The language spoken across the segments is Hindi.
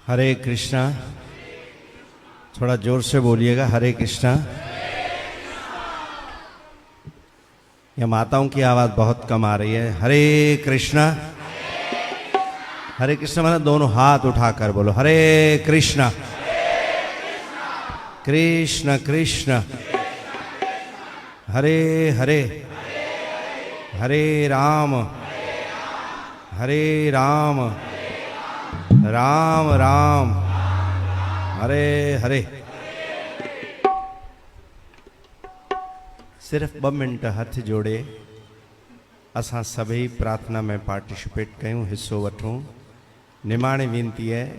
हरे कृष्णा। थोड़ा जोर से बोलिएगा, हरे कृष्णा। यह माताओं की आवाज़ बहुत कम आ रही है। हरे कृष्णा। हरे कृष्णा मतलब दोनों हाथ उठाकर बोलो, हरे कृष्णा कृष्ण कृष्ण हरे हरे, हरे राम राम राम हरे हरे। सिर्फ 2 मिनट हथ जोड़े असां सभी प्रार्थना में पार्टिसिपेट कयूं, हिस्सो वठूं। निमाणी विनती है,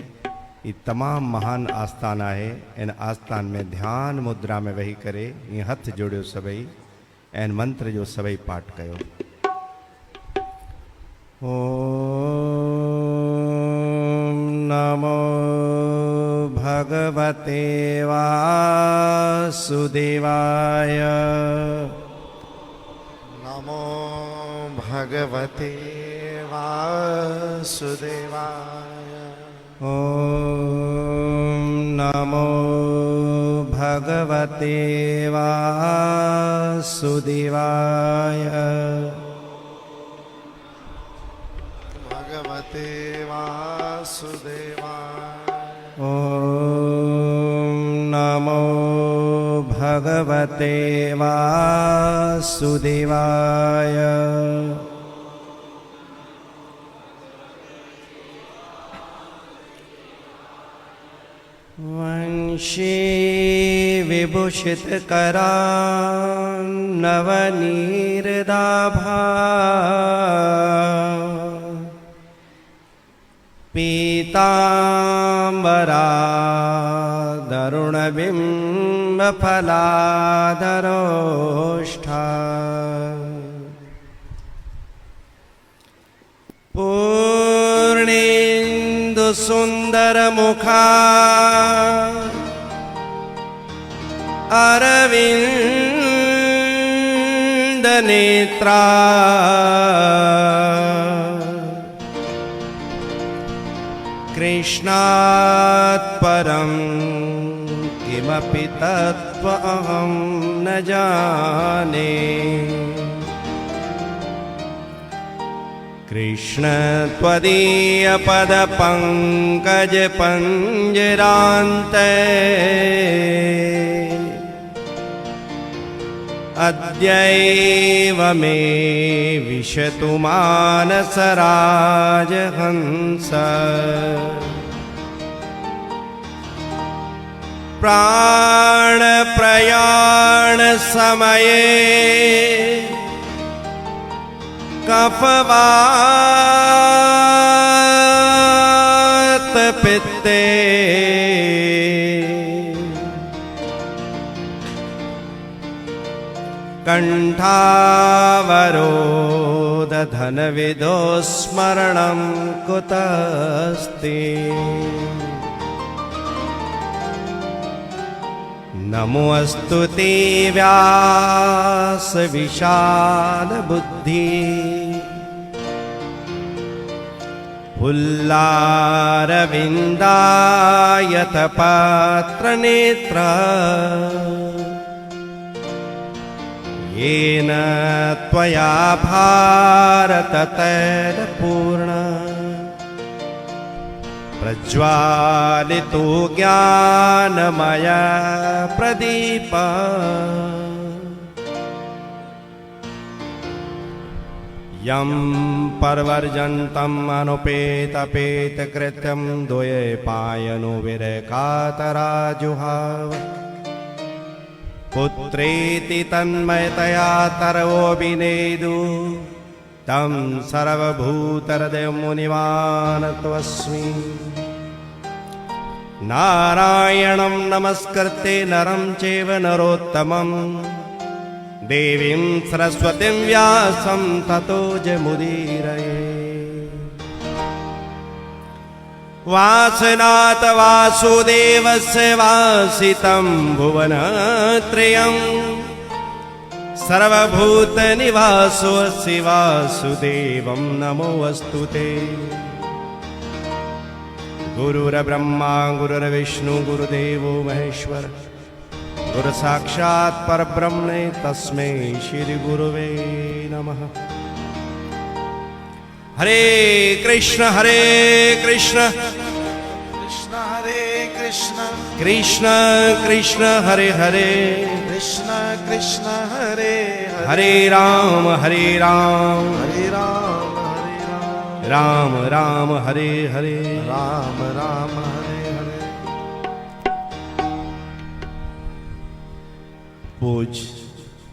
ये तमाम महान आस्थान है। इन आस्थान में ध्यान मुद्रा में वही करे ये हथ जोड़ियो सभई ऐं मंत्र जो सभई पाठ कयो। ओम नमो भगवते वासुदेवाय। नमो भगवते वासुदेवाय। ओम नमो भगवते वासुदेवाय। भगवते वासुदेवाय। ओम नमो भगवते वासुदेवाय। वंशी विभूषित करा नवनीरदाभा। पीतांबरा दरुणबिंब फलाधरोष्ठा। पूर्णेन्दु सुंदर मुखा अरविंद नेत्रा। कृष्णात् परं किमपि तत्त्वमहं न जाने। कृष्ण त्वदीय पद पंकज पंजरान्ते। अद्यैव मे विशतु मानस राजहंस। प्राण प्रयाण समये कफवात पित्ते। कंठावरोध धनविदो स्मरणं कुतस्ति। नमोऽस्तु ते व्यास विशाल बुद्धि। फुल्लारविन्दायत पात्र नेत्र। येन त्वया भारत तैलपूर्ण। प्रज्वालितो ज्ञानमय प्रदीप। यं परवर्जन्तम् अनुपेतपेतकृत्यं द्वैपायनो विरकातराजुहाव। पुत्रेति तन्मयतया तरवोऽभिनेदु तं सर्वभूतहृदयमुनिमानतोऽस्मि। नारायणं नमस्कृत्य नरं चैव नरोत्तमं। देवीं सरस्वतीं व्यासं ततो जयमुदीरये। वासनाथ वासुदेवस्य वासितं भुवनत्रयं। सर्वभूतनिवासोऽसि वासुदेवं नमोऽस्तु ते। गुरुर्ब्रह्मा गुरुर्विष्णु गुरुदेवो महेश्वर गुरु साक्षात् परब्रह्म तस्मै श्री गुरुवे नमः। हरे कृष्ण कृष्ण हरे कृष्ण कृष्ण कृष्ण हरे हरे कृष्ण कृष्ण हरे हरे राम हरे राम राम राम हरे हरे राम राम हरे हरे। पूज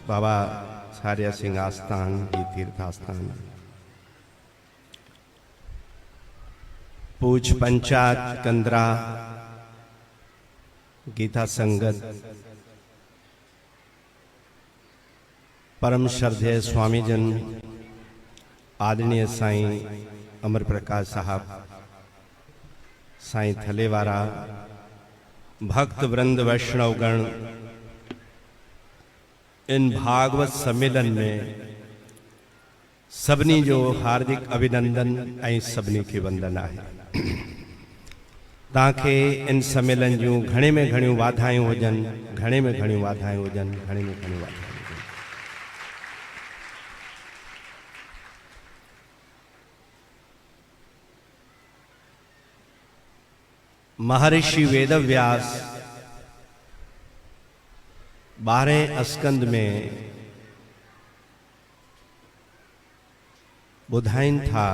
बाबा सारिया सिंह आस्थान की तीर्थ आस्थान, पूज पंचायत कंदरा गीता संगत, परम श्रद्धेय स्वामी जन आदरणीय साईं अमर प्रकाश साहब, साईं थलेवारा, भक्त वृंद वैष्णवगण, इन भागवत सम्मेलन में सबनी जो हार्दिक अभिनंदन ऐं सबनी खे वंदना है। ताके इन सम्मेलन जूं घणे में घणियूं वाधायूं हुजनि, घणे में घणियूं वाधायूं हुजनि, घणे में घणियूं वाधायूं हुजनि। महर्षि वेदव्यास 12 अस्कंद में बुधाइन था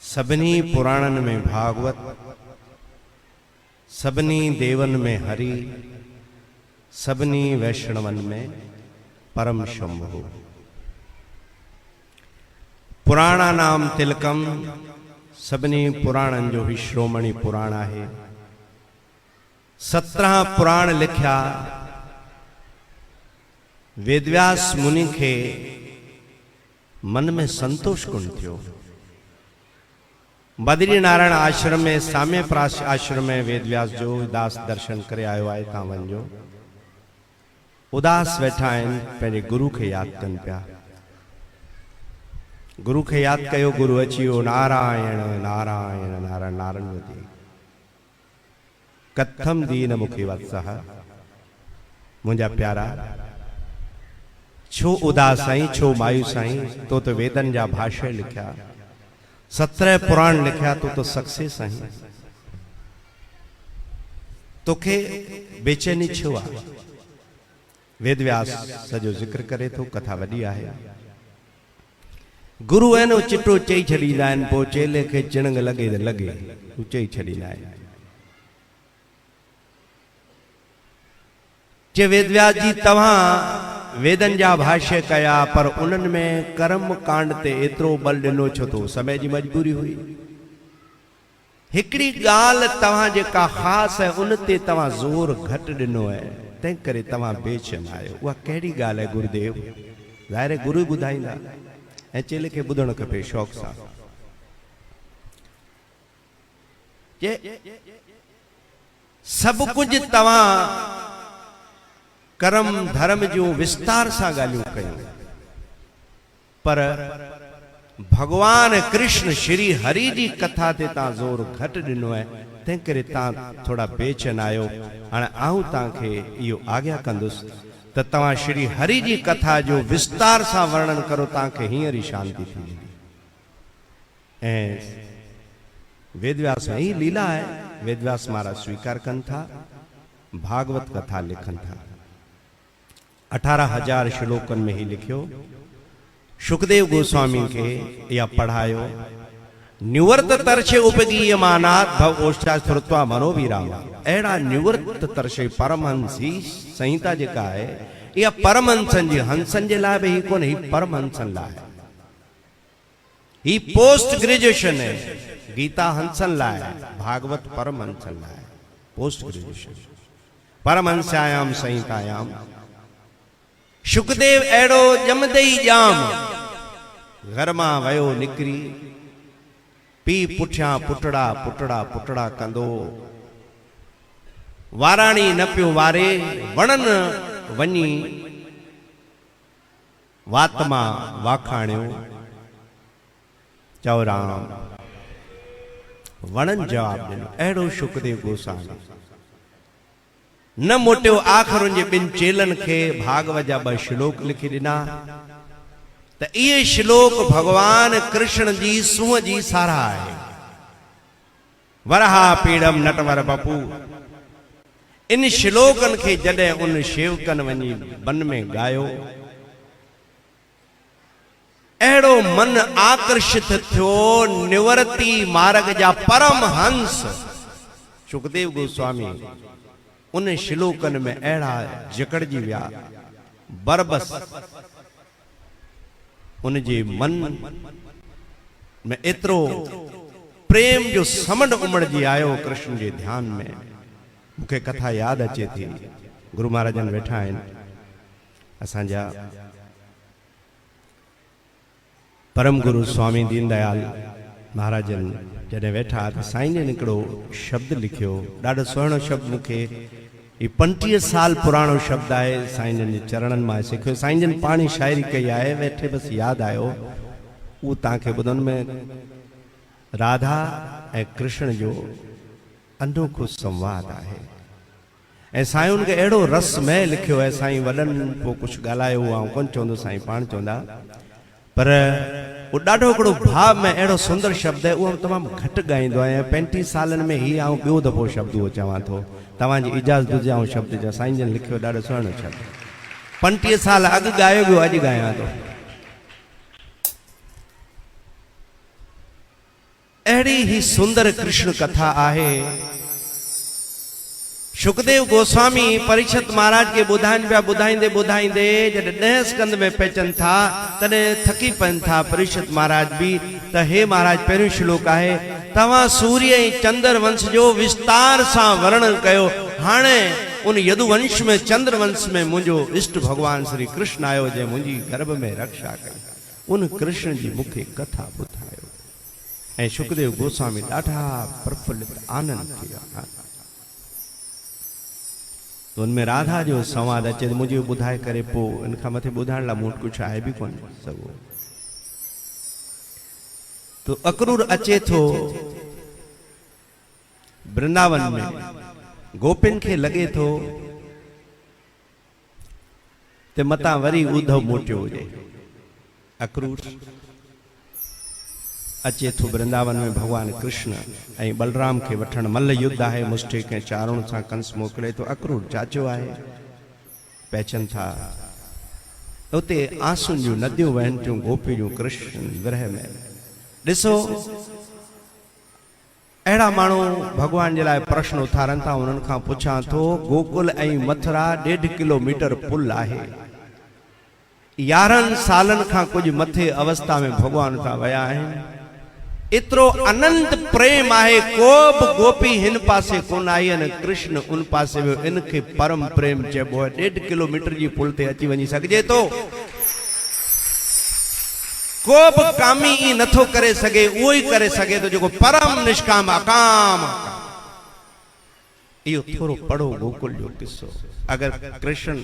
सबनी पुराणन में भागवत, सबनी देवन में हरि, सबनी वैष्णवन में परम शंभु। पुराणा नाम तिलकम, सबनी पुराणन जो ही श्रोमणी पुराण है। 17 पुराण लिखा। वेदव्यास मुनि के मन में संतोष गुण थियो। बद्री नारायण आश्रम में, साम्य प्राश आश्रम में वेदव्यास जो उदास दर्शन करे आयो आहे, ता वञो। उदास वेठा आहिनि, पंहिंजे गुरु के याद कनि पिया। गुरु के याद कयो, गुरु अची वियो। नारायण नारायण नारायण नारायण वधी कथम दीन मुखी वत्सह, मुंहिंजा प्यारा छो उदास आहीं, छो मायूस आहीं? तो वेदन जा भाष्य लिखिया, 17 पुराण लिखिया, तो सक्सेस आहीं। तोखे बेचैनी छो आहे? वेदव्यास सजो जिक्र करे तो, कथा वडी आहे। गुरु है नो चिट्टो चई छॾींदा आहिनि, पोइ चेले खे चिणंग लॻे त लॻे, हू चई छॾींदा आहिनि। जे वेदव्यास जी तव्हां वेदन जा भाष्य कया, पर उन्हनि में कर्म कांड ते एतिरो बल ॾिनो छो? तो समय जी मजबूरी हुई। हिकिड़ी ॻाल्हि तव्हां जेका ख़ासि है, उन ते तव्हां ज़ोर घटि ॾिनो है, तंहिं करे तव्हां बेचैन आहियो। उहा कहिड़ी ॻाल्हि है गुरुदेव? ज़ाहिर गुरु ॿुधाईंदा, ऐं चेले खे ॿुधणु खपे शौक़ सां। सभु कुझु तव्हां कर्म धर्म जो विस्तार सां ॻाल्हियूं कयूं, पर भगवान कृष्ण श्री हरि जी कथा ते तव्हां ज़ोर घटि ॾिनो आहे, तंहिं करे तव्हां थोड़ा बेचैन आहियो। हाणे आऊं तव्हांखे इहो आज्ञा कंदुसि त तव्हां श्री हरि जी कथा जो विस्तार सां वर्णन करो, तव्हांखे हींअर ई शांति थी वेंदी। ऐं वेदव्यास में ही लीला है। वेदव्यास महाराज स्वीकार कनि था, भागवत कथा लिखनि था। 18,000 श्लोकन में ही लिखियो। सुखदेव गोस्वामी के या पढ़ायो। निवर्त तरछे उपगीय मानात भव ओष्ठा श्रुत्वा मनोविराम। अड़ा निवर्त तरछे परमहंस ही संहिता जेका है, या परमहंसन जी, हंसन जे लाइ भी ही कोन, ही परमहंसन लाइ। ही पोस्ट ग्रेजुएशन है। गीता हंसन लाइ, भागवत परमहंसन लाइ, पोस्ट ग्रेजुएशन। परमहंस्यायाम संहितायाम सुखदेव एड़ो जमदई जाम, घर मां वयो निकरी, पी पुठियां पुटड़ा पुटड़ा पुटड़ा कंदो। वाराणी न पियो वारे, वणन वञी वात मां वाखाणियो। चओ राम वणन जवाब ॾिनो अहिड़ो शुकदेव गोस्वामी न मोटियो आख़िर उन जे ॿिनि चेलनि खे भागवत जा 2 श्लोक लिखी ॾिना त इहे श्लोक भगवान कृष्ण जी सूंह जी सारा आहे। वरहा पीड़म नटवर बपू इन श्लोकनि खे जॾहिं उन शेवकनि वञी वन में गायो अहिड़ो मन आकर्षित थियो निवृत्ति मार्ग जा परमहंस सुखदेव गोस्वामी उन श्लोकनि में अहिड़ा जकड़जी विया बरबस उन जे मन में एतिरो प्रेम जो समंड उमड़जी आयो कृष्ण जे ध्यान में। मूंखे कथा याद अचे थी गुरु महाराजन वेठा आहिनि असांजा परम गुरु स्वामी दीनदयाल महाराजन जॾहिं वेठा त साईं जन हिकिड़ो शब्द लिखियो ॾाढो सुहिणो शब्द मूंखे ही 35 साल पुराणो शब्द आहे साईं जन जे चरणनि मां सिखियो। साईं जन पाणी शाइरी कई आहे वेठे बसि यादि आयो उहो तव्हांखे ॿुधण में राधा ऐं कृष्ण जो अनोखो संवाद आहे ऐं साईं उनखे अहिड़ो रसमय लिखियो आहे। साईं वॾनि पोइ कुझु ॻाल्हायो ऐं कोन चवंदो साईं पाण चवंदा पर वो ॾाढो हिकिड़ो भाव में अहिड़ो सुंदर शब्द आहे उहो तमामु घटि ॻाईंदो आहियां। 35 सालनि में हीउ आउं ॿियो दफ़ो शब्द उहो चवां थो तव्हांजी इजाज़त हुजे ऐं शब्द जा साईं जन लिखियो ॾाढो सुहिणो शब्द 35 साल अॻु ॻायो वियो अॼु ॻायां थो। अहिड़ी ही सुंदर कृष्ण कथा आहे। सुखदेव गोस्वामी परीक्षित महाराज के ॿुधाइनि पिया ॿुधाईंदे ॿुधाईंदे जॾहिं 10 स्कंद में पहुचनि था तॾहिं थकी पवनि था परीक्षित महाराज बि त हे महाराज पहिरियों श्लोक आहे तव्हां सूर्य ऐं चंद्र वंश जो विस्तार सां वर्णन कयो। हाणे उन यदुवंश में चंद्र वंश में मुंहिंजो इष्ट भगवान श्री कृष्ण आयो जंहिं मुंहिंजी गर्भ में रक्षा कई उन कृष्ण जी मूंखे कथा ॿुधायो ऐं सुखदेव गोस्वामी ॾाढा प्रफुल्लित आनंद थी विया। तो उनमें राधा जो संवाद अचे तो मुझे ॿुधाए करे पोइ इन खां मथे ॿुधाइण लाइ मूं वटि कुझु आहे बि कोन सघो। तो अक्रूर अचे थो वृंदावन में गोपिन खे लगे थो ते मतां वरी उद्धव मोटियो हुजे। अक्रूर अचे थो वृंदावन में भगवान कृष्ण ऐं बलराम के वठण मल्ल युद्ध आहे मुष्टिक ऐं चारुण सां कंस मोकिले तो अक्रूर चाचो आहे पहचन था उते आंसुनि जूं नदियूं वहनि थियूं गोपी जूं कृष्ण विरह में। ॾिसो अहिड़ा माण्हू भगवान जे लाइ प्रश्न उथारनि था उन्हनि खां पुछां थो गोकुल ऐं मथुरा 1.5 किलोमीटर पुल आहे 11 सालनि खां कुछ मथे अवस्था में भगवान था विया आहिनि इतरो अनंत प्रेम आहे को बि गोपी हिन पासे कोन आई न कृष्ण उन पासे वियो इनखे परम प्रेम चइबो आहे। 1.5 किलोमीटर जी पुल ते अची वञी सघिजे थो को बि कामी ई नथो करे सघे उहो ई करे सघे थो जेको परम निष्काम अकाम। इहो थोरो पढ़ो गोकुल जो किस्सो अगर कृष्ण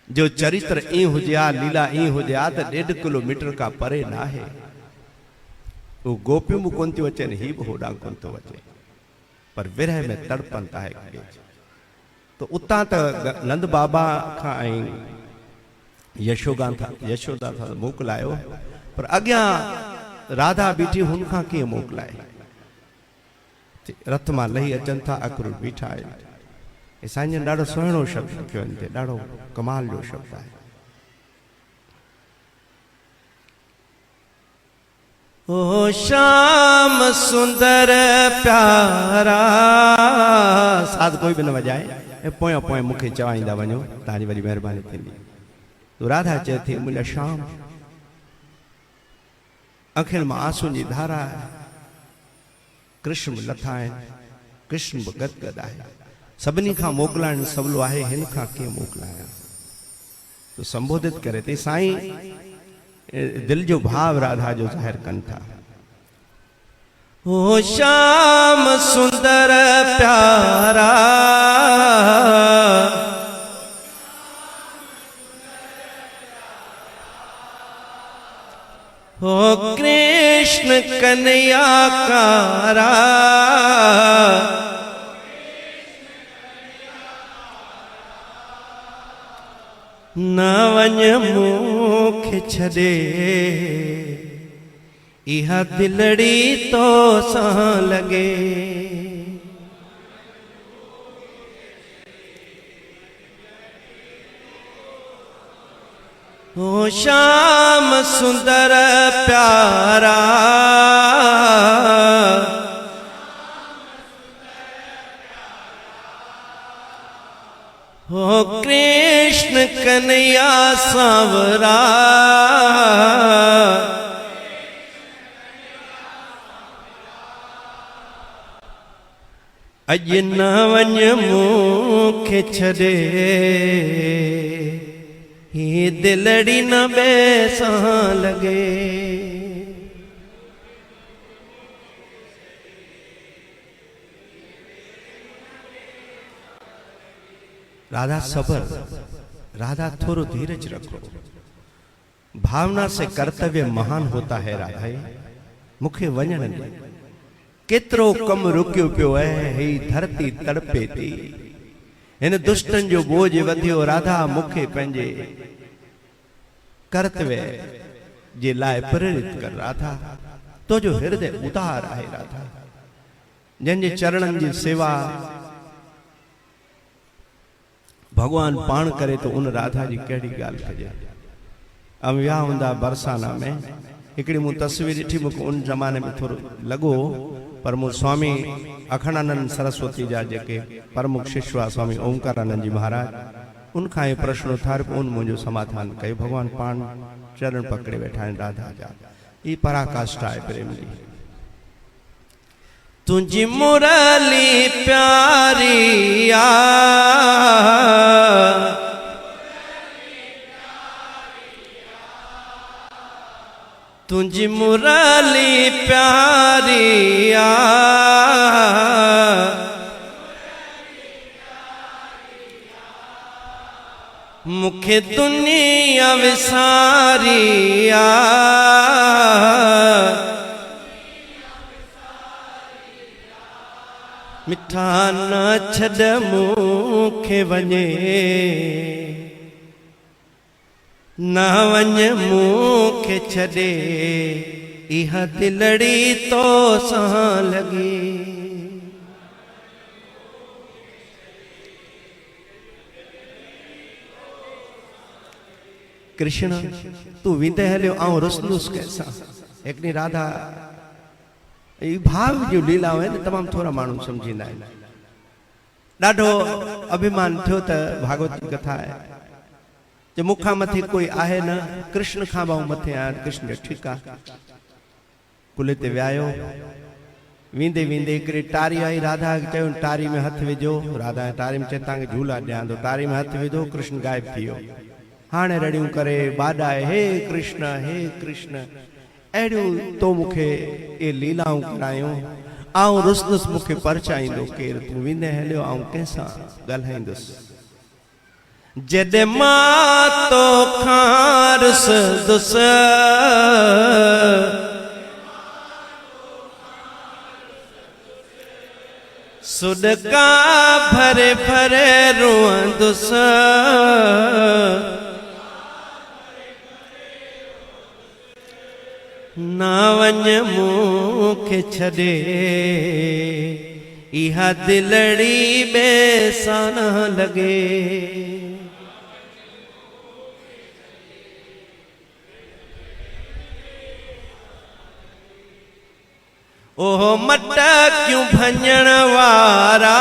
जो चरित्र ई हुजे आ लीला ई हुजे आ त 1.5 किलोमीटर का परे ना है वो गोपियों में कोन थियूं अचनि ही बि होॾां कोन थो अचे पर विरह में तड़पनि था हिक ॿिए खे। तो उतां त नंद बाबा खां ऐं यशोदा था मोकिलायो पर अॻियां राधा बीठी हुन खां कीअं मोकिलाए रथ मां लही अचनि था अक्रूर बीठा आहिनि। साईं जन ॾाढो सुहिणो शब्द लिखियो हिन ते ॾाढो कमाल जो शब्द आहे। ओ श्याम सुंदर प्यारा साध कोई भी न वजाए पोयां पोयां मूंखे चवाईंदा वञो तव्हांजी वरी महिरबानी थींदी। तो राधा चए थी मुंहिंजा श्याम अखियुनि मां आंसुनि जी धारा आहे कृष्ण बि लथा आहिनि कृष्ण बि गदगद आहे सभिनी खां मोकिलाइण सवलो आहे हिन खां कीअं मोकिलायां। तो संबोधित करे थी साईं दिल जो भाव राधा जो ज़ाहिर कनि था। ओ श्याम सुंदर प्यारा ओ कृष्ण कृष्ण कन्हैया कारा न वञ मूंखे छॾे इहा दिलड़ी तो सां लगे। ओ श्याम सुंदर प्यारा हो कृष्ण कन्हैया सांवरा अज न वञ मूंखे छॾे ही दिलड़ी न बेसां लगे। राधा सबर, राधा थोड़ो धीरज रखो। भावना से कर्तव्य महान होता है। राधा मुखे वञण दे, केतरो कम रुकियो पियो है, ही धरती तड़पे थी, इन दुष्टन जो बोझ वधियो। राधा मुखे पंहिंजे कर्तव्य जे लाइ प्रेरित कर। राधा तो जो हृदय उदार है। राधा जंहिंजे चरणन जी सेवा भगवान पाण करे तो उन राधा जी कहिड़ी ॻाल्हि कजे। हम विया हूंदा बरसाना में, हिकिड़ी मूं तस्वीर ॾिठी, मूंखे उन ज़माने में थोरो लॻो, पर मूं स्वामी अखंडानंद सरस्वती जा जेके प्रमुख शिष्य हुआ स्वामी ओंकारानंद जी महाराज, उनखां इहो प्रश्न उथार, उन मुंहिंजो समाधान कयो। भगवान पाण चरण पकड़े वेठा आहिनि राधा जा। ई पराकाष्ठा आहे प्रेम जी। तुंहिंजी मुरली प्यारी आ, तुंहिंजी मुरली प्यारी आ, मुखे दुनिया विसारी आ, मिठा न छॾ मूंखे वञे, न वञ मूंखे छॾे इहा दिलड़ी तो सां लगी। कृष्ण तू विंदे हलियो आऊं रुसलुस कैसा। हिकिड़ी राधा भाव जो लीलाओं आहिनि तमामु थोरा माण्हू सम्झींदा आहिनि। ॾाढो अभिमान थियो त भागवत कथा आहे जो मूंखां मथे कोई आहे न, कृष्ण खां बि मथे आहियां। कृष्ण ठीकु आहे, कुले ते वियायो, वेंदे वेंदे हिकिड़ी टारी आई। राधा चयो टारी में हथ विझो। राधा टारी में चए तव्हांखे झूला ॾियां थो। टारी में हथ विधो, कृष्ण गायब थी वियो। हाणे रड़ियूं करे बाॾाए, हे कृष्ण हे कृष्ण, अहिड़ियूं तो मूंखे ये लीलाऊं करायूं, आऊं रुसलुस मूंखे परचाईंदो केरु। तूं वेंदे हलियो आऊं कंहिंसां ॻाल्हाईंदुसि। जॾहिं मां तोखां रुसंदुसि, सुॾका भरे भरे रोअंदुसि, न वञ मूंखे छॾे इहा दिलड़ी बेसां न लगे। ओहो मटकियूं भञण वारा,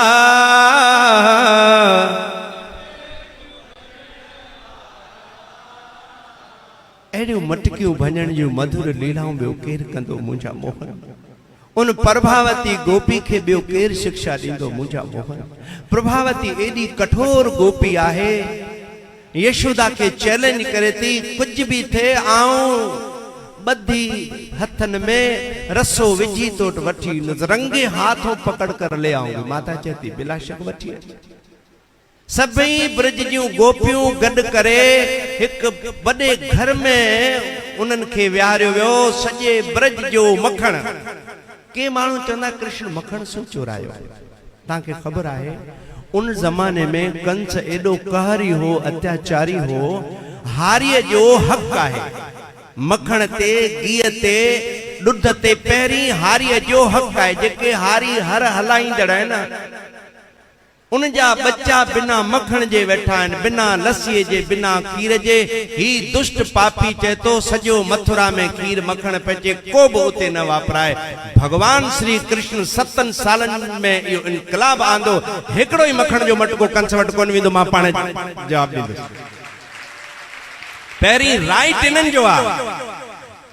अहिड़ियूं मटकियूं भञण जूं मधुर लीलाऊं ॿियो केरु कंदो मुंहिंजा मोहन। उन प्रभावती गोपी खे ॿियो केरु शिक्षा ॾींदो मुंहिंजा मोहन। प्रभावती एॾी कठोर गोपी आहे, यशोदा खे चैलेंज करे थी, कुझु बि थिए आऊं बधी हथन में रसो विझी तो वठी रंगे हाथों पकड़ कर ले आऊंगी। माता चेती बिला शक वठी सभई ब्रज जूं गोपियूं गड करे एक बड़े घर में उन्हनि खे विहारियो वियो सॼे ब्रज जो मखण। के माण्हू चवंदा कृष्ण मखण छो चोरायो? तव्हांखे ख़बर आहे उन ज़माने में कंस एॾो कहरी हो, अत्याचारी हो। हारीअ जो हक़ आहे मखण ते, घीअ ते, ॾुध ते पहिरीं हारीअ जो हक़ आहे। जेके हारी हर हलाईंदड़ आहिनि उन जा बच्चा बिना मखण जे वेठा आहिनि, बिना लस्सीअ जे, बिना खीर जे। ही दुष्ट पापी चए थो सॼो मथुरा में खीर मखण पचे, को बि उते न वापराए। भगवान श्री कृष्ण 7 सालनि में इहो इनकलाब आंदो। हिकिड़ो ई मखण जो मटको कंस वटि कोन वेंदो। मां पाण जवाब ॾींदुसि। पहिरीं राइट इन्हनि जो आहे।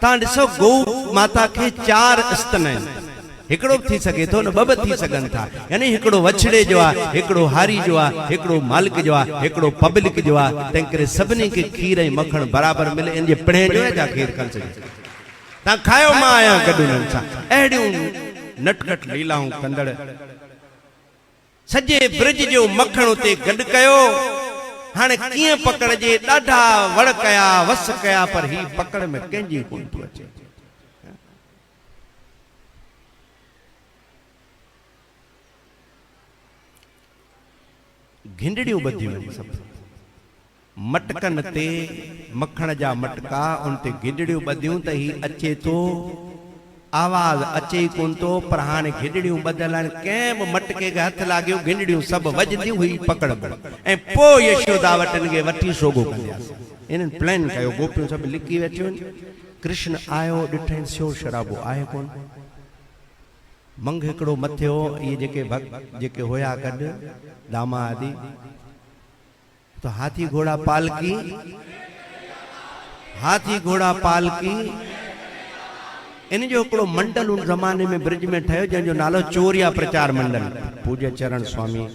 तव्हां ॾिसो गौ माता खे 4 स्तन आहिनि। हिकिड़ो थी सघे थो न, ॿ बि थी सघनि था। यानी हिकिड़ो वछड़े जो आहे, हिकिड़ो हारी जो आहे, हिकिड़ो मालिक जो आहे, हिकिड़ो पब्लिक जो आहे। तंहिं करे सभिनी खे खीर ऐं मखण बराबरि मिले। इन जे पिणे जो आहे खीर कंस जी। तव्हां खायो, मां आहियां गॾु उन्हनि सां। अहिड़ियूं नटखट लीलाऊं कंदड़ सॼे ब्रज जो मखण उते गॾु कयो। हाणे कीअं पकड़जे? ॾाढा वड़ कया, वस कया, पर ही पकड़ में कंहिंजी कोन थो अचे। घिंडड़ियूं ॿधियूं सभु मटकनि ते, मखण जा मटका, उन ते घिंडड़ियूं ॿधियूं त ही अचे थो, आवाज़ अचे ई कोन थो। पर हाणे घिंडड़ियूं ॿधियल आहिनि। कंहिं बि मटके खे हथ लागियो, घिंडड़ियूं सभु वॼंदियूं हुई पकड़। ऐं पोइ यशोदा वटि खे वठी सोगो कंदासीं। इन्हनि प्लान कयो, गोपियूं सभु लिकी वेठियूं आहिनि। कृष्ण आयो, ॾिठईं शोर शराबो आहे कोन। मंग हिकिड़ो मथियो, इहे जेके हुया गॾु दामा आदि, तो हाथी घोड़ा पालकी, हाथी घोड़ा पालकी। इन जो हिकिड़ो मंडल उन ज़माने में ब्रिज में ठहियो, जंहिंजो नालो चोरिया प्रचार मंडल। पूज्य चरण स्वामी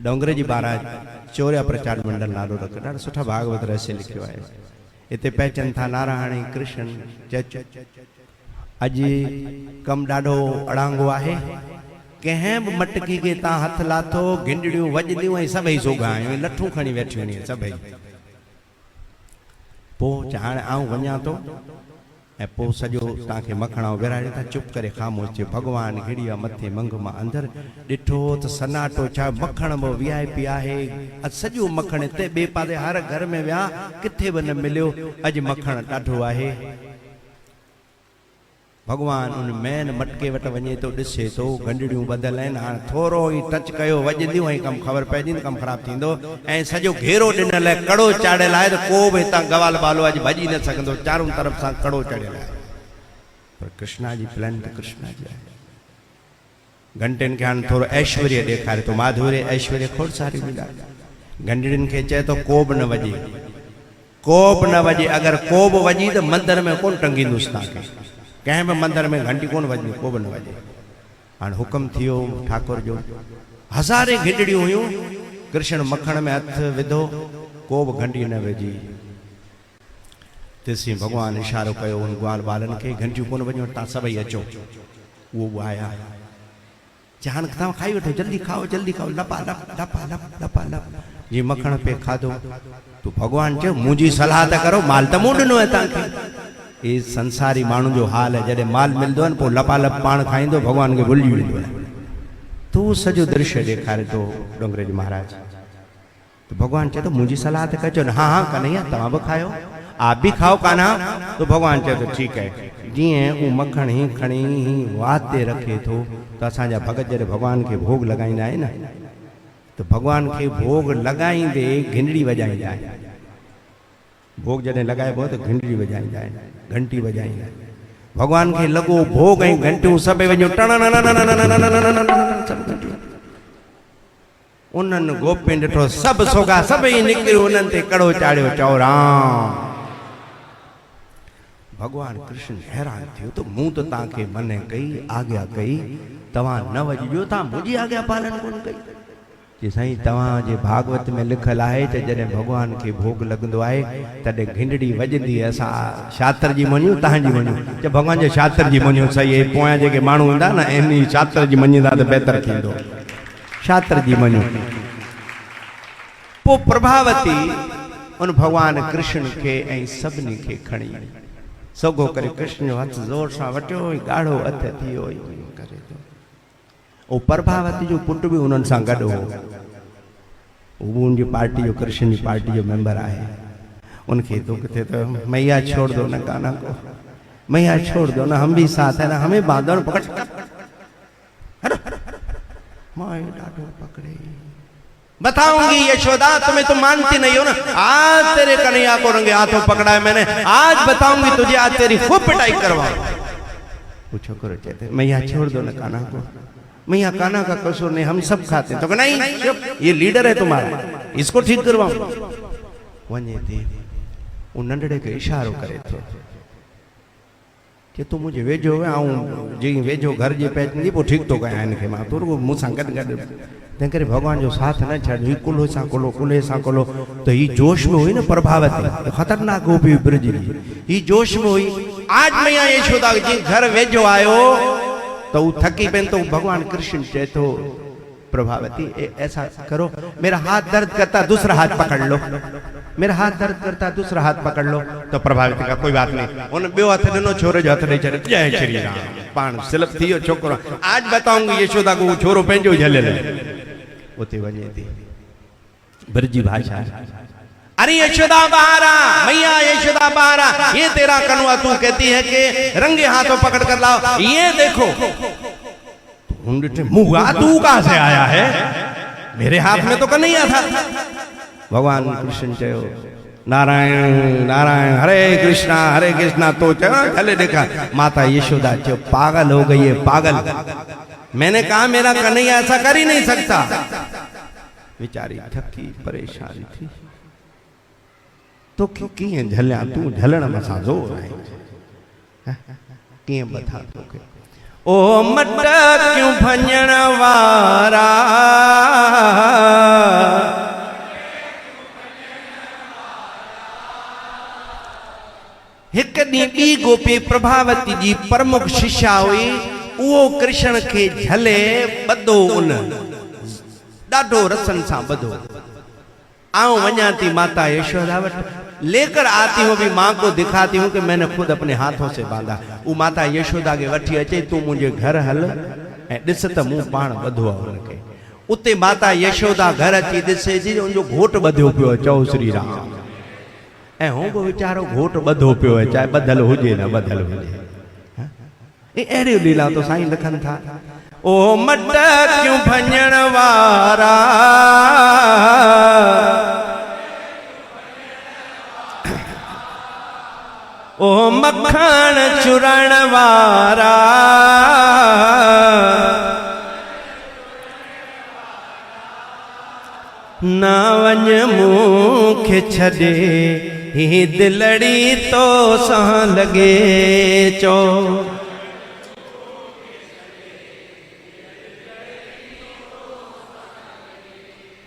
डोंगरे जी महाराज चोरिया प्रचार मंडल नालो रखियो। ॾाढा सुठा भागवत रहस्य लिखियो आहे। हिते पहचन था नारायणी कृष्ण चच। अॼु कमु ॾाढो अड़ांगो आहे। कंहिं बि मटकी खे तव्हां हथ लाथो, घिंडड़ियूं वॼंदियूं ऐं सभई सोगा आहियूं, लठूं खणी वेठियूं आहिनि सभई। पोइ हाणे आऊं वञा थो ऐं पोइ सॼो तव्हांखे मखणा विराए था। चुप करे ख़ामोश थियो। भॻवानु घिड़ी मथे मंग मां अंदरि ॾिठो त सन्नाटो। छा मखण बि VIP आहे। सॼो मखण हिते ॿिए पासे हर घर में विया, किथे बि न मिलियो। अॼु मखण ॾाढो आहे। भगवान उन मेन मटके वटि वञे तो, ॾिसे तो गंडड़ियूं ॿधल आहिनि। हाणे थोरो ई टच कयो, वॼंदियूं ऐं कमु ख़बर पइजी न, कमु ख़राबु थींदो। ऐं सॼो घेरो ॾिनल आहे, कड़ो चाढ़ियल आहे। त को बि हितां गवाल बालो अॼु भॼी न सघंदो। चारों तरफ़ सां कड़ो चढ़ियल आहे। पर कृष्णा जी प्लान त कृष्णा जी आहे। घंटियुनि खे हाणे थोरो ऐश्वर्य ॾेखारे थो, माधुर्य ऐश्वर्य खोड़ सारी मिला। गंडड़ियुनि खे चए थो को बि न वॼे, को बि न वॼे। अगरि को बि वॼी त मंदर में कोन टंगींदुसि तव्हांखे। कंहिं बि मंदर में घंटी कोन वॼी, को बि न वॼे। हाणे हुकुम थियो ठाकुर जो। हज़ारे घिंडड़ियूं हुयूं। कृष्ण मखण में हथ विधो, को बि घंटी न विझी। तेसीं भॻवान इशारो कयो उन ग्वाल बालनि खे, घंटियूं कोन वञो, तव्हां सभई अचो। उहो बि आया। चए हाणे तव्हां खाई वठो, जल्दी खाओ, जल्दी खाओ। लपा लप लपा लप लपा लप जी मखण पे खाधो। तूं भॻवान चयो मुंहिंजी सलाह त करो, माल त मूं ॾिनो आहे तव्हांखे। ये संसारी माण्हू जो हाल है। जॾहिं माल मिलंदो आहे न, पोइ लपालप पाण खाईंदो, भॻवान खे भुलिजी वेंदो आहे। तूं सॼो दृश्य ॾेखारे थो डोंगरे जी महाराज। तो भगवान चए तो मुझी सलाह तो कजो न। हाँ हाँ कन्हैया तव्हां बि खाओ, आप भी खाओ कान्हा। तो भगवान चए तो ठीक है। जीअं उहो मखण ही खणी वात ते रखे थो, त असांजा भगत जॾहिं भगवान खे भोग लॻाईंदा आहिनि न, तो भगवान खे भोग लॻाईंदे घिंडड़ी वॼाईंदा आहिनि। भोग जॾहिं लॻाइबो त घिंडड़ी वॼाईंदा आहिनि, घंटी वॼाईंदा आहिनि। भगवान खे लॻो भोग ऐं घंटियूं सभई वञो टण उन्हनि गोपियुनि ॾिठो सभु सोगा सभई निकिरियो, उन्हनि ते कड़ो चाढ़ियो, चओ राम। भगवान कृष्ण हैरान थियो तो मूं तो तव्हांखे मने कई, आज्ञा कई, तव्हां न वॼिजो, तव्हां मुंहिंजी आज्ञा पालन कोन कई। जे साईं तव्हांजे भागवत में लिखल आहे त जॾहिं भगवान खे भोग लॻंदो आहे तॾहिं घिंडड़ी वॼंदी, असां शास्त्र जी मञूं तव्हांजी मञूं। त भगवान जे शास्त्र जी मञूं सही आहे। पोयां जेके माण्हू हूंदा न इन शास्त्र जी मञींदा त बहितर थींदो। शास्त्र जी मञूं। पोइ प्रभावती उन भगवान कृष्ण के ऐं सभिनी खे खणी सोगो करे कृष्ण जो हथ जोर सां वटियो गाढ़ो हथ थियो करे थो। ओ प्रभावती जो पुट भी उन्हनि सां गॾु हो, वो उनकी पार्टी जो कृष्ण की पार्टी जो मेंबर आहे। उनके तो कहते तो मैया छोड़ दो ना गाना को, मैया छोड़ दो ना, हम भी साथ है ना, हमें बांधो पकड़ माए डाडो पकड़े। बताऊंगी यशोदा, तुम्हें तो मानती नहीं हो ना, आज तेरे कन्हैया को रंगे हाथों पकड़ा है मैंने, आज बताऊंगी तुझे, आज तेरी खूब पिटाई करवाऊं। वो छोकरो कहते मैया छोड़ दो ना कान्हा को, मैया कान्हा का कसूर नहीं, हम सब खाते हैं। तो नहीं, ये लीडर है तुम्हारा, इसको ठीक करवाऊं। वने थी वो नंढड़े के इशारो करे थो कि तू मुझे वेझो आऊं जी वेझो घर जे पैचंदी पोइ ठीक तो कयां इनखे मां तोर मूंसां गॾु गॾु। तंहिं करे भगवान जो साथ न छॾ, ही कुल्हे सां कुल्हो कुल्हे सां कुल्हो। तो ही जोश में हुई न प्रभावती, खतरनाक गोपी ब्रज जी, ही जोश में हुई। आज मैया यशोदा जी घर वेझो आयो तो वो थकी पेन, तो भगवान कृष्ण चए तो प्रभावती ऐसा करो, मेरा हाथ दर्द करता दूसरा हाथ पकड़ लो, मेरा हाथ दर्द करता दूसरा हाथ पकड़ लो। तो प्रभावती का कोई बात नहीं, उन ॿियो हथ ॾिनो, छोरे जो हथ ॾेई छॾियो, जय श्री राम, पाण सिलप थी वियो छोकिरो। आज बताऊंगी यशोदा को, वो छोरो पंहिंजो झलियल उते वञे थी ब्रजी भाषा। अरे यशोदा बाहर आ, मैया यशोदा बाहर आ, ये तेरा कनुआ तू कहती है कि रंगे हाथों पकड़ कर लाओ, ये देखो। मुआ तू कहां से आया है, मेरे हाथ में तो कन्हैया था। भगवान कृष्ण चयो नारायण नारायण हरे कृष्णा, तो चलो चले देखा। माता यशोदा चो पागल हो गई है, पागल, मैंने कहा मेरा कन्हैया ऐसा कर ही नहीं सकता। बेचारी थकी परेशान थी, तो किए झलिया तू झलण मसा जोर है, किए बता तो के ओ मटक क्यों भंजन वारा, एक दी बी गोपी प्रभावती जी प्रमुख शिष्या हुई, वो कृष्ण के झले बदो उन डाडो रसन सा बदो। आऊं वन्या थी माता यशोदा वट, लेकर आती हूँ भी माँ को दिखाती हूँ कि मैंने खुद अपने हाथों से बांधा। वो माता यशोदा के वठी अचे, तू मुझे घर हल ऐं ॾिस त मूं पाण ॿधो आहे हुनखे। उते माता यशोदा घर अची ॾिसे थी उनजो घोट ॿधियो पियो, चओ श्री राम, ऐं हू बि वीचारो घोट ॿधो पियो आहे, चाहे ॿधल हुजे न ॿधल हुजे। अहिड़ियूं लीला तो साईं लिखनि था। ओ मटक क्यों भंजण वारा, ओ मखण चुरण वारा, ना वञ मूंखे छॾे, ही दिलड़ी तो सां लॻे चो।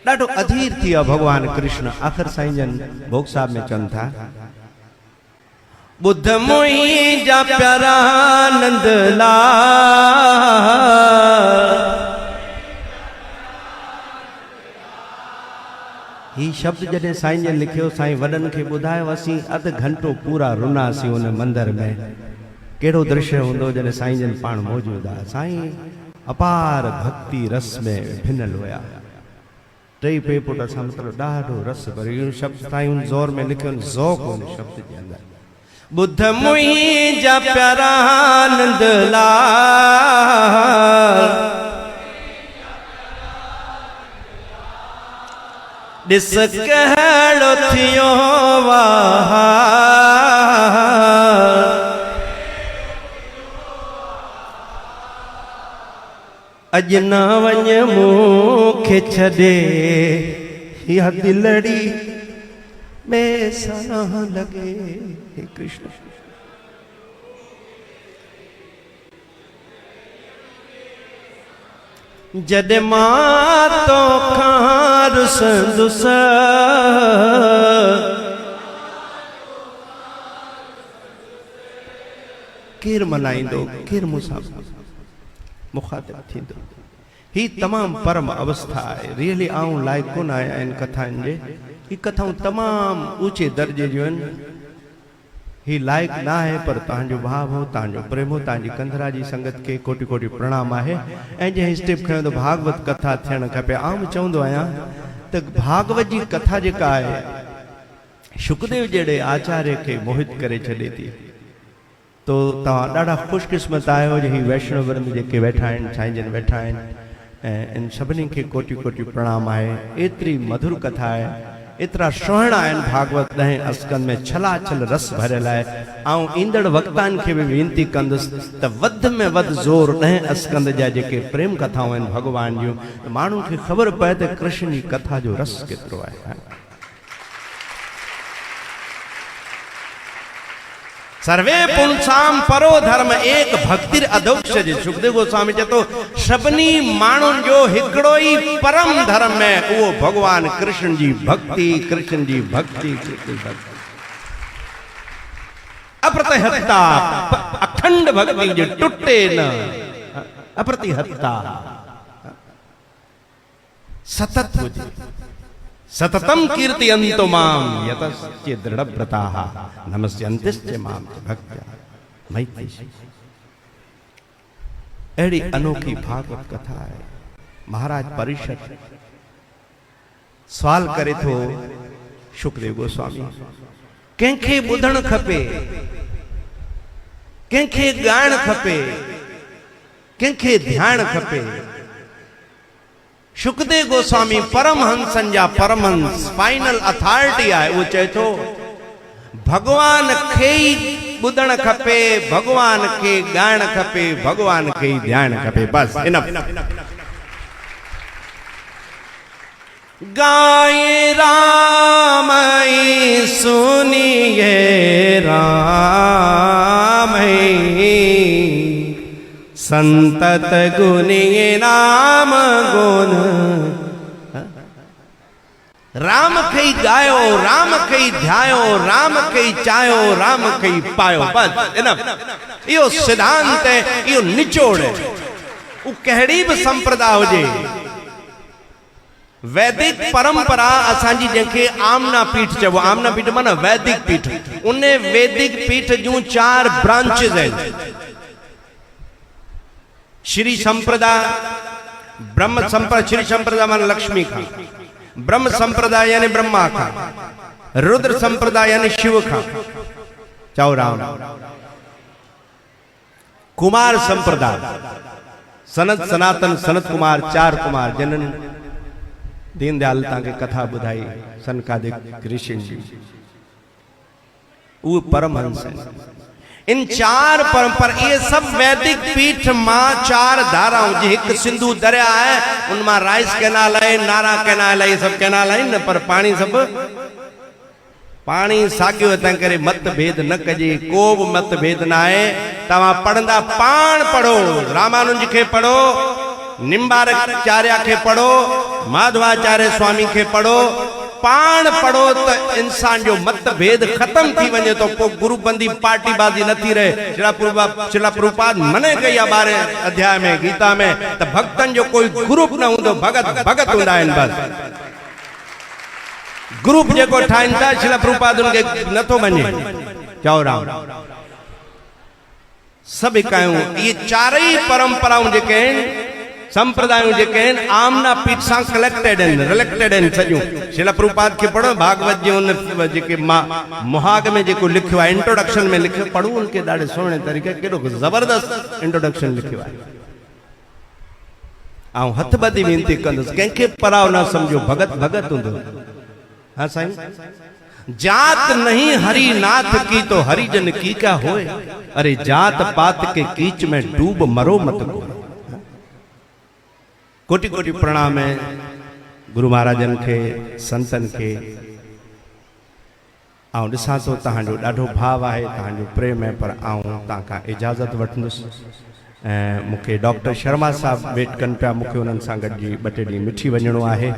ॾाढो अधीर थी वियो भगवान कृष्ण। आख़िर साईं जन भोग साहब में चवनि था, बुद्ध मोई जा प्यारा नंदलाल, ही शब्द जॾहिं साईं जन लिखियो, साईं वॾनि खे ॿुधायो, असीं अधु घंटो पूरा रुनासीं उन मंदिर में। कहिड़ो दृश्य हूंदो जॾहिं साईं जन पाण मौजूद आहे। साईं अपार भक्ति रस में भिनल हुया, टई पे पुट सां मतिलबु ॾाढो रस भरियो शब्द साईं उन ज़ोर में लिखियो, ज़ौक़ उन शब्द जे अंदरि। बुद्ध मुई जा प्यारा नंदलाल, ॾिस कहिड़ो थियो वाह, अॼु न वञ मूंखे छॾे, या दिलड़ी में सना लगे। हे कृष्ण, जॾहिं मां तोखां रुसंदुसि, केरु मल्हाईंदो, केरु मूंसां मुखातिब थींदो। ही तमाम परम अवस्था है, रियली आऊं लाइक कोन आया इन कथाउनि जे। ये कथाऊं तमाम ऊंचे दर्जे जो आहिनि। ही लायक ना है पर तव्हांजो भाव हो, तव्हांजो प्रेम हो, तव्हांजी कंधरा जी संगत के कोटि कोटि प्रणाम आहे। ऐं जंहिं स्टेप खयों त भागवत कथा थियणु खपे। आउं चवंदो आहियां त भागवत जी कथा जेका आहे शुकदेव जहिड़े आचार्य खे मोहित करे छॾे थी। तो तव्हां ॾाढा ख़ुशकिस्मत आहियो जो ही वैष्णव वृंद जेके वेठा आहिनि, साईं जन वेठा आहिनि, ऐं इन सभिनी खे कोटि कोटि प्रणाम आहे। एतिरी मधुर कथा आहे, एतिरा सुहिणा आहिनि भागवत 10 स्कंद में, छलाछल रस भरियल आहे। ऐं ईंदड़ वक्तान खे बि वेनती कंदुसि त वधि में वधि ज़ोर 10 स्कंद जा जेके प्रेम कथाऊं आहिनि भॻवान जूं, माण्हुनि खे ख़बर पए त कृष्ण जी कथा जो रस केतिरो आहे। सर्वे पुंसाम परो धर्म एक भक्तिर अधोक्षज। सुखदेव गोस्वामी चए तो सभिनी माण्हुनि जो हिकिड़ो ई परम धर्म है, उहो भगवान कृष्ण जी भक्ति, कृष्ण जी भक्ति, कृष्ण जी भक्ति। अप्रतिहत्ता अखंड भक्ति जो टुटे न, अप्रतिहत्ता सतत हुजे। सततम कीर्तयन्तो माम यतश्च दृढ़व्रताः नमस्यन्तिश्च माम भक्त्या मैत्री। अहिड़ी अनोखी भागवत कथा है। महाराज परीक्षित सवाल करे थो शुकदेव गोस्वामी, कंहिंखे ॿुधणु खपे, कंहिंखे ॻाइणु खपे, कंहिंखे ध्यानु खपे। शुकदेव गोस्वामी परमहंसन जा परमहंस, फाइनल अथॉरिटी आहे। वो चए थो भगवान खे ई ॿुधणु खपे, भगवान खे ॻाइणु खपे, भगवान खे ई ध्यानु खपे। बस इनफ। गाए राम सुनिए राम संतत गुनिए नाम गुण। राम खे ई गायो, राम खे ई ध्यायो, राम खे ई चायो, राम खे ई पायो। बस इनफ। इहो सिद्धांत है, इहो निचोड़ है। वो कहिड़ी भी संप्रदा हुजे, वैदिक परंपरा असांजी जंहिंखे आमना पीठ चइबो, आमना पीठ माना वैदिक पीठ। उन वैदिक पीठ जूं 4 ब्रांचेस आहिनि। श्री संप्रदा, ब्रह्म संप्रदा, श्री संप्रदा माना लक्ष्मी खां, ब्रह्म संप्रदा यानी ब्रह्मा खां, रुद्र संप्रदा यानी शिव खां, चओ राम। कुमार संप्रदा, सनत सनातन सनत कुमार, 4 कुमार जिन्हनि दीनदयाल तव्हांखे कथा ॿुधाई, सनकादिक ऋषि जी, उहे परमहंस आहिनि। इन 4 परंपरा, ये सब वैदिक पीठ मां 4 धाराऊं, जी एक सिंधु दरिया है, उनमां राइस कैनाल है, नारा कैनाल है, ये सब कैनाल है न, पर पानी सब पानी साॻियो। तंहिं करे मत भेद न कजे, को बि मत भेद न आहे। तव्हां पढ़ंदा पाण पढ़ो, रामानुज खे पढ़ो, निम्बारकाचार्य खे पढ़ो, माधवाचार्य स्वामी खे पढ़ो, पाण पढ़ो तो इंसान जो मत भेद खत्म थी वने। तो पोइ गुरुबंदी पार्टी बाजी न थी रहे। शिला प्रभुपाद मने कई आहे 12 अध्याय में गीता में त भक्तन जो कोई ग्रुप न हूंदो, भगत भगत हूंदा आहिनि। बस ग्रुप जेको ठाहिनि था, शिला प्रभुपाद उनखे नथो मञे। चओ राम। सभु हिकायूं। ये 4 ही परंपराऊं जेके आहिनि, संप्रदायों जेके आहिनि, आमना पीठ सां कलेक्टेड आहिनि, रिलेक्टेड आहिनि सॼियूं। शिला प्रभुपाद खे पढ़ो, भागवत जे उन जेके मुहाग में जेको लिखियो आहे, इंट्रोडक्शन में लिखियो, पढ़ो उनखे ॾाढे सुहिणे तरीक़े, केॾो ज़बरदस्त इंट्रोडक्शन लिखियो आहे। ऐं हथ ॿधी वेनती कंदुसि, कंहिंखे पराव न सम्झो, भगत भगत हूंदो। हाँ साईं। जात नहीं हरि नाथ की तो हरिजन की क्या होए, अरे जात पात के कीच में डूब मरो मत को। कोटि कोटि प्रणाम है गुरु महाराजन के, संतन के। आऊं ॾिसां थो तव्हांजो ॾाढो भाव आहे, तव्हांजो प्रेम है, पर आऊं तव्हां खां इजाज़त वठंदुसि। ऐं मूंखे डॉक्टर शर्मा साहब वेट कनि पिया, मूंखे उन्हनि सां गॾिजी 2 ॾींहं मिठी वञिणो आहे।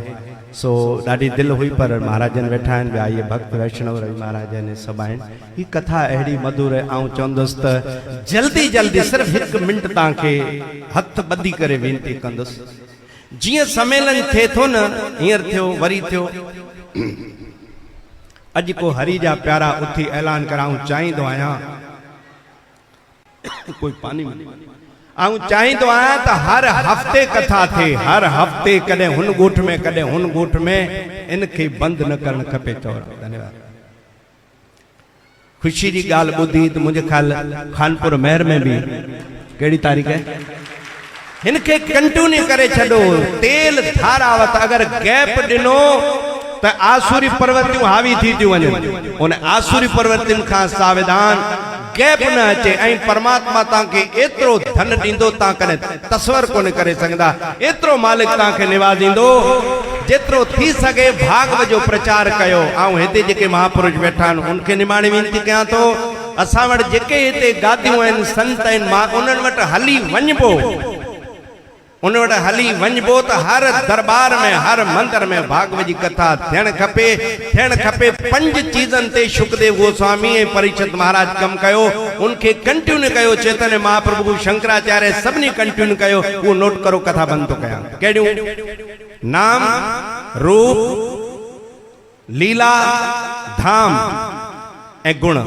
सो ॾाढी दिलि हुई, पर महाराजन वेठा आहिनि, ॿिया इहे भक्त वैष्णव रवि महाराज आहिनि, सभु आहिनि। हीअ कथा अहिड़ी मधुर आहे। आऊं चवंदुसि त जल्दी जल्दी सिर्फ़ु 1 मिंट तव्हांखे हथ ॿधी करे वेनती कंदुसि। जीअं सम्मेलन थिए थो न, हींअर थियो, वरी थियो, अज को हरी जा प्यारा उथी ऐलान कराऊं चाहींदो आहियां कोई पानी आऊं चाहींदो आहियां त हर हफ्ते कथा थे, हर हफ्ते कदे हुन गोठ में कदे हुन गोठ में, इनके बंद न करण खपे। धन्यवाद। खुशी की गाल बुधी तो मुझे ख्याल खानपुर महर में भी केड़ी तारीख है इनके कंटिन्यू करे छो। तेल धारावत अगर गैप दिनो तो आसुरी पर्वतियों हावी थी थी वञनि, उन आसुरी पर्वतियों का सावधान गैप न अचे। ऐं परमात्मा ताके एतरो धन दींदो ता कने तस्वर कोन करे सकदा, एतरो मालिक ताके निवाजींदो जेतरो थी सके। भागवत जो प्रचार कयो। आऊं हिते जेके महापुरुष बैठा आहिनि उनके निमाणे वेनती कयां तो असां वटि जेके हिते गादियूं आहिनि संत आहिनि मां उन्हनि वटि हली वञिबो, उन वटि हली वञिबो त हर दरबार में हर मंदिर में भागवत जी कथा थियण खपे। 5 चीजन ते शुकदेव गोस्वामी ऐं परीक्षित महाराज कम कयो, उनके कंटिन्यू कयो। चैतन्य महाप्रभु शंकराचार्य सभिनी कंटिन्यू कयो। वो नोट करो, कथा बंद तो कयां। कहिड़ियूं? नाम, रूप, लीला, धाम ऐं गुण।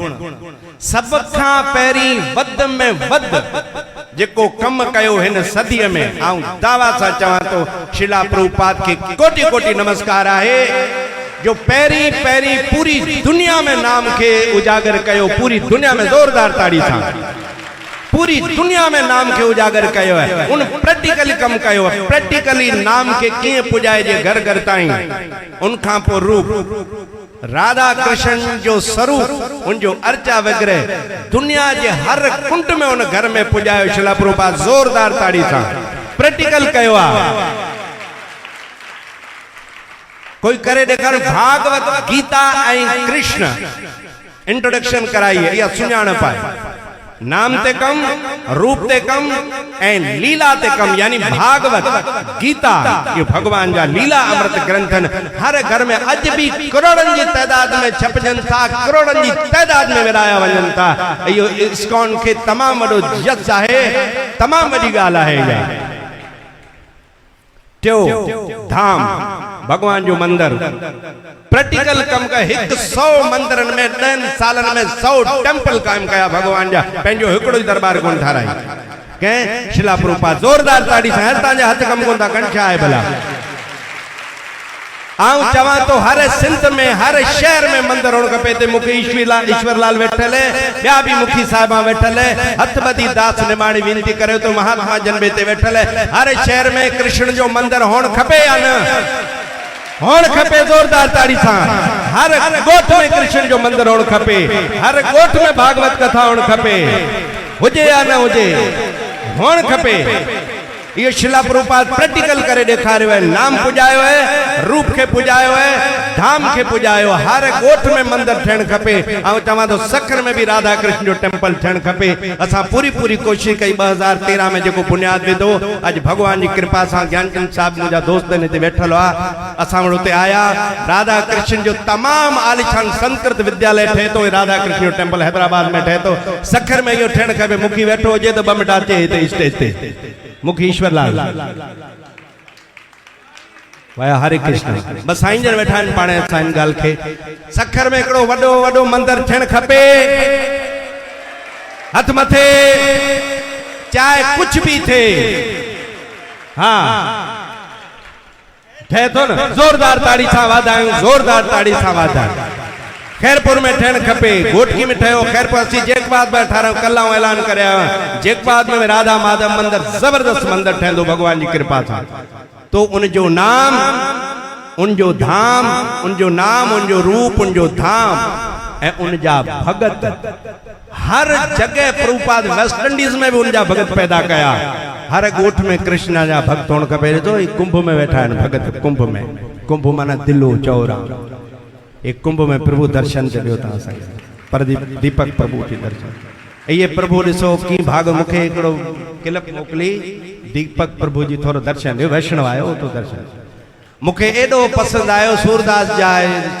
सब खां पहिरीं वध में वध जेको कम कयो हिन सदीअ में, आऊं दावा सां चवां तो शिला प्रभुपाद के कोटि कोटि नमस्कार आहे जो पहिरीं पूरी दुनिया में नाम के उजागर कयो। पूरी दुनिया में जोरदार ताड़ी सां पूरी दुनिया में नाम के उजागर कयो है। उन प्रैक्टिकली कम कयो है। प्रैक्टिकली नाम के कीअं पुजाए जे घर घर ताईं। उनखां पोइ रूप राधा कृष्ण जो स्वरूप उनजो अर्चा वगैरह दुनिया के हर कुंड में उन घर में पुजायो। शिला प्रभुपाद जोरदार ताड़ी सां प्रैक्टिकल कयो आहे। कोई करे ॾेखार भागवत गीता ऐं कृष्ण इंट्रोडक्शन कराई है या सुञाणप आहे। नाम ते कम, रूप ते कम ऐं लीला ते कम, यानी भागवत गीता ये भगवान जा लीला अमृत ग्रंथन हर घर में अज भी करोड़न जी तादाद में छपजन था, करोड़न जी तादाद में विराया वञन था। इहो इस्कॉन के तमाम वडो जस आहे, तमाम वडी गाल आहे। टियो धाम भगवान जो मंदिर प्रैक्टिकल कम का 100 मंदिरन में 10 सालन में 100 टेंपल कायम कया भगवान जा। पंहिंजो हिकिड़ो दरबार कोन ठाराई कंहिं। शिला प्रभुपाद जोरदार ताड़ी सां तव्हांजे हथ कम कोन था कनि, छा आहे भला। आऊं चवां तो हर सिंध में हर शहर में मंदिर होण खपे। ते मूंखे ईश्वरलाल वेठल है, ॿिया भी मुखी साहिबा वेठल है। हथ ॿधी दास निमाणी वेनती करे तो महात्मा जन बि हिते वेठल है। हर शहर में कृष्ण जो मंदिर होण खपे या न होण खपे? जोरदार ताड़ी सां। हर गोठ में कृष्ण जो मंदिर होण खपे। हर गोठ में भागवत कथा होण खपे। हुजे या न हुजे, होण खपे। ये शिला प्रभुपाद प्रैक्टिकल करे ॾेखारियो है। नाम पुजायो है, रूप के पुजायो है, धाम के पुजायो। हर गोठ में मंदिर थियण खपे। ऐं चवां तो सखर में भी राधा कृष्ण जो टेंपल थियण खपे। असां पूरी कोशिश कई। 2013 में जेको बुनियाद विधो, अज भगवान जी कृपा सां ज्ञानचंद साहब मुंहिंजा दोस्त हिते वेठल हुआ, असां वटि उते आया। राधा कृष्ण जो तमाम आलिशान संस्कृत विद्यालय ठहे तो, राधा कृष्ण जो टेंपल हैदराबाद में ठहे तो। सखर में इहो थियण खपे। मुखी वेठो हुजे तो 2 मिनट अचे हिते स्टेज ते। मुखी ईश्वरलाल वाया हरे कृष्ण। बस साईं जन वेठा आहिनि पाण साईं ॻाल्हि खे। सखर में हिकिड़ो वॾो मंदिर थियण खपे। हथ मथे चाहे कुछ भी थे। हाँ ठहे तो न? जोरदार ताड़ी सां वाधायूं, जोरदार ताड़ी सां वाधायूं। खैरपुर में ठहण खपे, घोटकी में ठहियो। खैरपुर असीं जेकबाद में ठारायूं, कल आऊं ऐलान करिया। जेकबाद में राधा माधव मंदिर जबरदस्त मंदिर ठहंदो भगवान जी कृपा सां। तो उनजो नाम, उनजो धाम, उनजो नाम, उनजो रूप, उनजो धाम ऐं उनजा भगत हर जगह। प्रभुपाद वेस्ट इंडीज में भी उनजा भगत पैदा कया। हर गोठ में कृष्ण जा भक्त होण खपे। तो कुंभ में वेठा आहिनि भगत। कुंभ माना दिलो चौरा। एक कुंभ में प्रभु दर्शन दियो तव्हां सां पर दीपक प्रभु के दर्शन। ये प्रभु ॾिसो की भाग मूंखे हिकिड़ो क्लिप मोकिली। दीपक प्रभु जी थोरो दर्शन दियो। वैष्णव आयो तो दर्शन मूंखे एॾो पसंदि आयो। सूरदास जा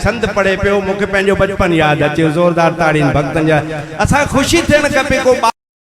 संत पढ़े पियो, मूंखे पंहिंजो बचपन यादि अचे। जोरदार ताड़ियुनि भक्तनि जा। असां ख़ुशी थियण खपे। को